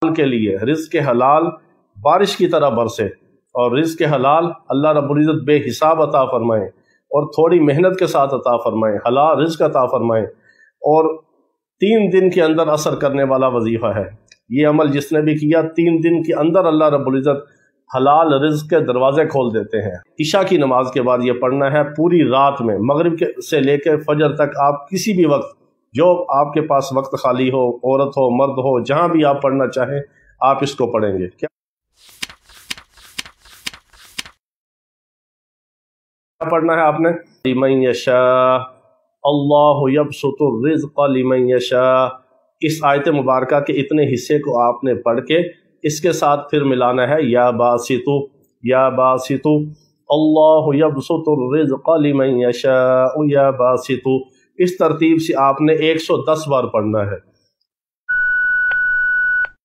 کے لیے رزق حلال بارش کی طرح برسے، اور رزق حلال اللہ رب العزت بے حساب عطا فرمائیں اور تھوڑی محنت کے ساتھ عطا فرمائیں، حلال رزق عطا فرمائیں، اور 3 دن کے اندر اثر کرنے والا وظیفہ ہے یہ عمل۔ جس نے بھی کیا 3 دن کے اندر اللہ رب العزت حلال رزق کے دروازے کھول دیتے ہیں۔ عشاء کی نماز کے بعد یہ پڑھنا ہے پوری رات میں، مغرب سے لے کے فجر تک، آپ کسی بھی وقت جو آپ کے پاس وقت خالی ہو، عورت ہو مرد ہو، جہاں بھی آپ پڑھنا چاہیں آپ اس کو پڑھیں گے۔ کیا پڑھنا ہے آپ نے؟ لمن یشاء اللہ یبسط الرزق لمن یشاء۔ اس آیت مبارکہ کے اتنے حصے کو آپ نے پڑھ کے اس کے ساتھ پھر ملانا ہے یا باسط یا باسط اللہ یبسط الرزق لمن یشاء یا باسط۔ اس ترتیب سے آپ نے 110 بار پڑھنا ہے۔